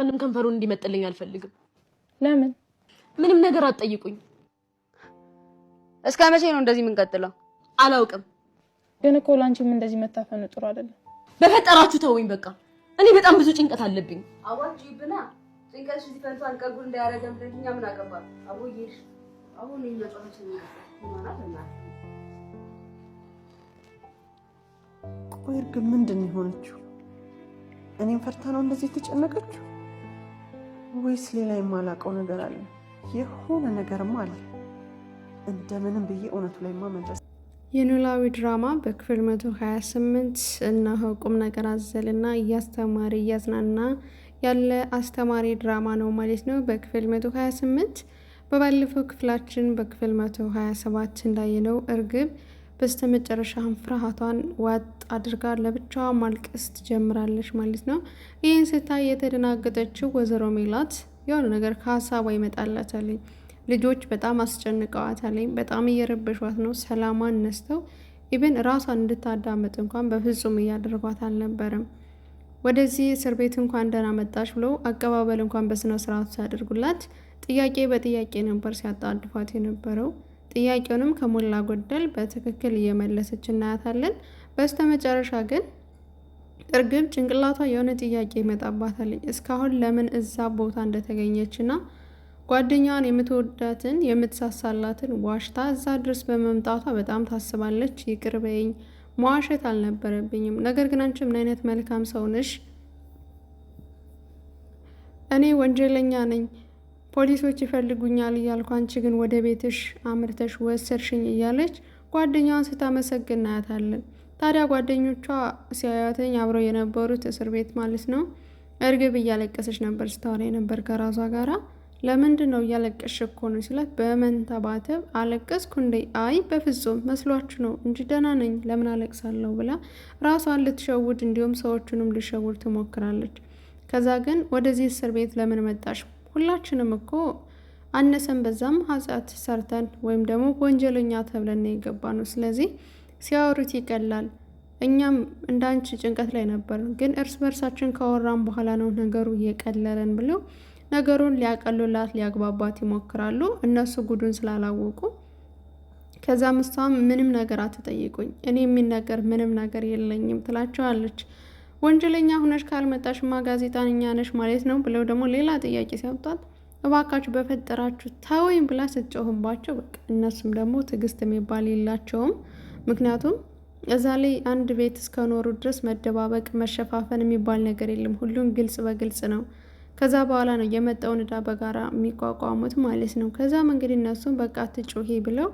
ማንም ከንፈሩን እንዲመጥልኝ አልፈልግም። ለምን? ምንም ነገር አትጠይቁኝ። እስከ መቼ ነው እንደዚህ የምንቀጥለው? አላውቅም። ግን እኮ ላንቺም እንደዚህ መታፈኑ ጥሩ አይደለም። በፈጠራችሁ ተውኝ በቃ። እኔ በጣም ብዙ ጭንቀት አለብኝ። አዋጅ ይብና ጭንቀትሽ ሲፈንቱ አንቀጉል እንዳያረገም ለኛ ምን አገባል? አቦዬሽ አሁን ይመጣች ነው ማናለና ቆይ ግን ምንድን የሆነችው? እኔም ፈርታ ነው እንደዚህ የተጨነቀችው ወይስ ሌላ የማላውቀው ነገር አለ? የሆነ ነገርማ አለ። እንደምንም ብዬ እውነቱ ላይማ መድረስ። የኖላዊ ድራማ በክፍል 128 እነሆ ቁም ነገር አዘልና እያስተማሪ እያዝናና ያለ አስተማሪ ድራማ ነው ማለት ነው። በክፍል 128 በባለፈው ክፍላችን በክፍል 127 እንዳየነው እርግብ በስተመጨረሻም ፍርሃቷን ዋጥ አድርጋ ለብቻዋ ማልቀስ ትጀምራለች ማለት ነው። ይህን ስታይ የተደናገጠችው ወይዘሮ ሜላት የሆነ ነገር ከሀሳቧ ይመጣላታል። ልጆች በጣም አስጨንቀዋታል። በጣም እየረበሿት ነው። ሰላሟን ነስተው ኢቭን ራሷን እንድታዳምጥ እንኳን በፍጹም እያደረጓት አልነበረም። ወደዚህ እስር ቤት እንኳን ደህና መጣሽ ብለው አቀባበል እንኳን በስነ ስርዓቱ ሲያደርጉላት ጥያቄ በጥያቄ ነበር ሲያጣድፏት የነበረው። ጥያቄውንም ከሞላ ጎደል በትክክል እየመለሰች እናያታለን። በስተመጨረሻ ግን እርግብ ጭንቅላቷ የሆነ ጥያቄ ይመጣባታል። እስካሁን ለምን እዛ ቦታ እንደተገኘችና ጓደኛዋን የምትወዳትን የምትሳሳላትን ዋሽታ እዛ ድረስ በመምጣቷ በጣም ታስባለች። ይቅር በይኝ፣ መዋሸት አልነበረብኝም። ነገር ግን አንቺ ምን አይነት መልካም ሰው ነሽ? እኔ ወንጀለኛ ነኝ፣ ፖሊሶች ይፈልጉኛል እያልኩ አንቺ ግን ወደ ቤትሽ አምርተሽ ወሰድሽኝ እያለች ጓደኛዋን ስታመሰግን እናያታለን። ታዲያ ጓደኞቿ ሲያያትኝ አብረው የነበሩት እስር ቤት ማለት ነው። እርግብ እያለቀሰች ነበር ስታወራ የነበር ከራሷ ጋራ። ለምንድን ነው እያለቀሽ እኮ ነው ሲላት በመንተባተብ አለቀስኩ እንዴ? አይ በፍጹም መስሏችሁ ነው እንጂ ደህና ነኝ፣ ለምን አለቅሳለሁ ብላ ራሷን ልትሸውድ እንዲሁም ሰዎቹንም ልትሸውድ ትሞክራለች። ከዛ ግን ወደዚህ እስር ቤት ለምን መጣሽ? ሁላችንም እኮ አነሰን በዛም ኃጢአት ሰርተን ወይም ደግሞ ወንጀለኛ ተብለን የገባ ነው። ስለዚህ ሲያወሩት ይቀላል። እኛም እንዳንቺ ጭንቀት ላይ ነበር፣ ግን እርስ በርሳችን ካወራን በኋላ ነው ነገሩ እየቀለለን ብለው ነገሩን ሊያቀሉላት ሊያግባባት ይሞክራሉ። እነሱ ጉዱን ስላላወቁ ከዛ ምስቷም ምንም ነገር አትጠይቁኝ፣ እኔ የሚነገር ምንም ነገር የለኝም ትላቸዋለች። ወንጀለኛ ሁነሽ ካልመጣሽማ ጋዜጠኛ ነሽ ማለት ነው ብለው ደግሞ ሌላ ጥያቄ ሲያወጣት እባካችሁ በፈጠራችሁ ታወይም ብላ ስትጮህባቸው በቃ እነሱም ደግሞ ትዕግስት የሚባል የላቸውም። ምክንያቱም እዛ ላይ አንድ ቤት እስከኖሩ ድረስ መደባበቅ መሸፋፈን የሚባል ነገር የለም። ሁሉም ግልጽ በግልጽ ነው። ከዛ በኋላ ነው የመጣውን ዕዳ በጋራ የሚቋቋሙት ማለት ነው። ከዛም እንግዲህ እነሱም በቃ አትጮሂ ብለው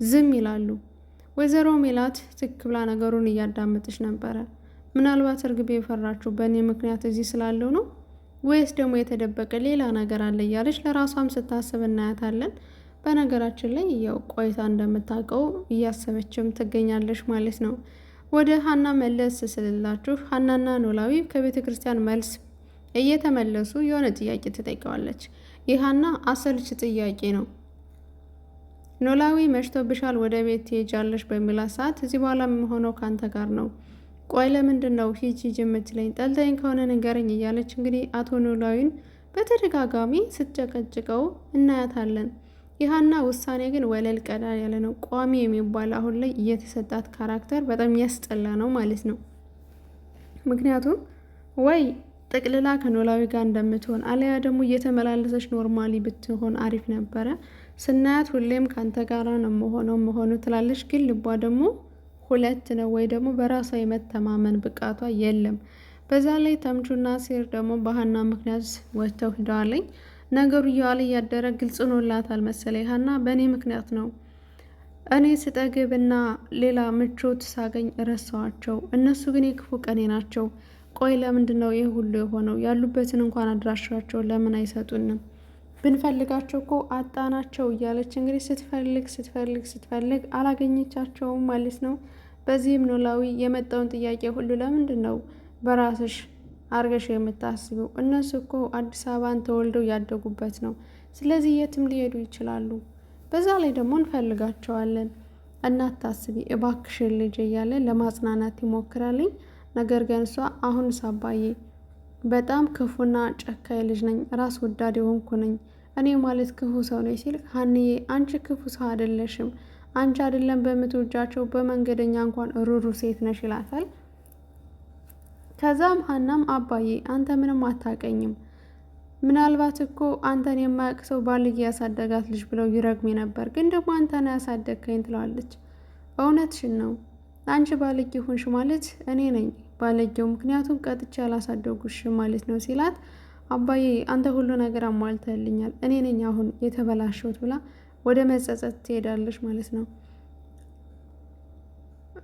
ዝም ይላሉ። ወይዘሮ ሜላት ትክ ብላ ነገሩን እያዳመጠች ነበረ። ምናልባት እርግቤ የፈራችሁ በእኔ ምክንያት እዚህ ስላለው ነው ወይስ ደግሞ የተደበቀ ሌላ ነገር አለ እያለች ለራሷም ስታስብ እናያታለን። በነገራችን ላይ ያው ቆይታ እንደምታውቀው እያሰበችም ትገኛለች ማለት ነው። ወደ ሀና መለስ ስልላችሁ ሀናና ኖላዊ ከቤተ ክርስቲያን መልስ እየተመለሱ የሆነ ጥያቄ ትጠይቀዋለች። ይህና አሰልች ጥያቄ ነው። ኖላዊ መሽቶብሻል፣ ወደ ቤት ትሄጃለሽ በሚላት ሰዓት እዚህ በኋላ የምሆነው ካንተ ጋር ነው። ቆይ ለምንድን ነው ሂጂ የምትለኝ? ጠልተኝ ከሆነ ንገረኝ እያለች እንግዲህ አቶ ኖላዊን በተደጋጋሚ ስትጨቀጭቀው እናያታለን። ይህና ውሳኔ ግን ወለል ቀዳል ያለ ነው። ቋሚ የሚባል አሁን ላይ እየተሰጣት ካራክተር በጣም ያስጠላ ነው ማለት ነው። ምክንያቱም ወይ ጠቅልላ ከኖላዊ ጋር እንደምትሆን አለያ ደግሞ እየተመላለሰች ኖርማሊ ብትሆን አሪፍ ነበረ። ስናያት ሁሌም ካንተ ጋራ ነው መሆኑ ትላለች፣ ግን ልቧ ደግሞ ሁለት ነው ወይ ደግሞ በራሷ የመተማመን ብቃቷ የለም። በዛ ላይ ተምቹና ሴር ደግሞ በሀና ምክንያት ወጥተው ሄደዋለኝ። ነገሩ እያለ እያደረ ግልጽ ሆኖላታል መሰለኝ። ሀና በእኔ ምክንያት ነው፣ እኔ ስጠግብና ሌላ ምቾት ሳገኝ እረሳዋቸው፣ እነሱ ግን የክፉ ቀኔ ናቸው። ቆይ ለምንድን ነው ይህ ሁሉ የሆነው? ያሉበትን እንኳን አድራሻቸው ለምን አይሰጡንም? ብንፈልጋቸው እኮ አጣናቸው እያለች እንግዲህ ስትፈልግ አላገኘቻቸውም ማለት ነው። በዚህም ኖላዊ የመጣውን ጥያቄ ሁሉ ለምንድን ነው በራስሽ አርገሽ የምታስቢው? እነሱ እኮ አዲስ አበባን ተወልደው ያደጉበት ነው። ስለዚህ የትም ሊሄዱ ይችላሉ። በዛ ላይ ደግሞ እንፈልጋቸዋለን። እናታስቢ እባክሽን ልጅ እያለ ለማጽናናት ይሞክራልኝ። ነገር ግን እሷ አሁን ሳባዬ በጣም ክፉና ጨካኝ ልጅ ነኝ፣ ራስ ወዳድ የሆንኩ ነኝ፣ እኔ ማለት ክፉ ሰው ነኝ ሲል ሀንዬ አንቺ ክፉ ሰው አይደለሽም፣ አንቺ አይደለም በምትወጃቸው በመንገደኛ እንኳን ሩሩ ሴት ነሽ ይላታል። ከዛም ሀናም አባዬ አንተ ምንም አታቀኝም፣ ምናልባት እኮ አንተን የማያውቅ ሰው ባልጌ ያሳደጋት ልጅ ብለው ይረግሜ ነበር፣ ግን ደግሞ አንተን ያሳደግከኝ ትለዋለች። እውነትሽን ነው፣ አንቺ ባልጌ ሆንሽ ማለት እኔ ነኝ ባለጌው፣ ምክንያቱም ቀጥቼ ያላሳደጉሽ ማለት ነው ሲላት፣ አባዬ አንተ ሁሉ ነገር አሟልተልኛል፣ እኔ ነኝ አሁን የተበላሸሁት ብላ ወደ መጸጸት ትሄዳለች ማለት ነው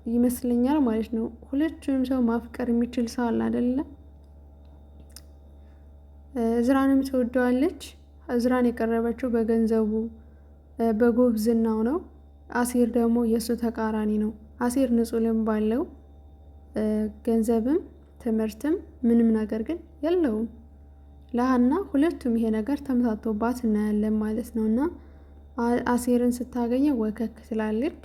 ይመስለኛል ማለት ነው። ሁለቱንም ሰው ማፍቀር የሚችል ሰው አለ አይደለ? እዝራንም ትወደዋለች። እዝራን የቀረበችው በገንዘቡ በጉብዝናው ነው። አሲር ደግሞ የእሱ ተቃራኒ ነው። አሲር ንጹህ ልብ ባለው ገንዘብም ትምህርትም ምንም ነገር ግን የለውም። ለሀና ሁለቱም ይሄ ነገር ተመሳቶባት እናያለን ማለት ነው። እና አሲርን ስታገኘው ወከክ ትላለች፣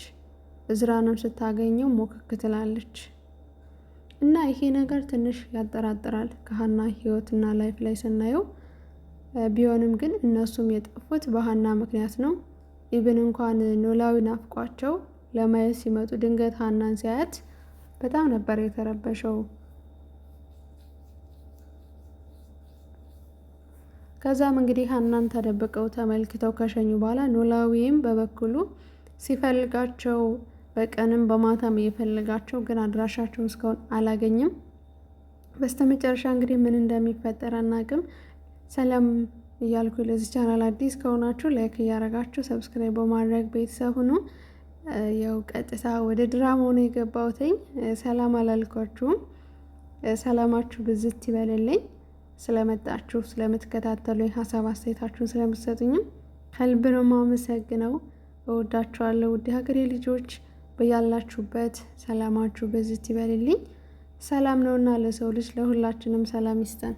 እዝራንም ስታገኘው ሞከክ ትላለች። እና ይሄ ነገር ትንሽ ያጠራጥራል ከሀና ህይወትና ላይፍ ላይ ስናየው። ቢሆንም ግን እነሱም የጠፉት በሀና ምክንያት ነው። ኢብን እንኳን ኖላዊ ናፍቋቸው ለማየት ሲመጡ ድንገት ሀናን ሲያያት በጣም ነበር የተረበሸው። ከዛም እንግዲህ ሀናን ተደብቀው ተመልክተው ከሸኙ በኋላ ኖላዊም በበኩሉ ሲፈልጋቸው በቀንም በማታም እየፈልጋቸው ግን አድራሻቸውን እስካሁን አላገኝም። በስተመጨረሻ እንግዲህ ምን እንደሚፈጠር አናውቅም። ሰላም እያልኩ ለዚህ ቻናል አዲስ ከሆናችሁ ላይክ እያረጋችሁ ሰብስክራይብ በማድረግ ቤተሰብ ሁኑ። ያው ቀጥታ ወደ ድራማው ነው የገባሁትኝ። ሰላም አላልኳችሁም። ሰላማችሁ ብዝት ይበልልኝ። ስለመጣችሁ ስለምትከታተሉ ሀሳብ አስተያየታችሁን ስለምትሰጡኝም ከልብ ነው የማመሰግነው። እወዳችኋለሁ ውድ ሀገሬ ልጆች። በያላችሁበት ሰላማችሁ ብዝት ይበልልኝ። ሰላም ነውና ለሰው ልጅ ለሁላችንም ሰላም ይስጠን።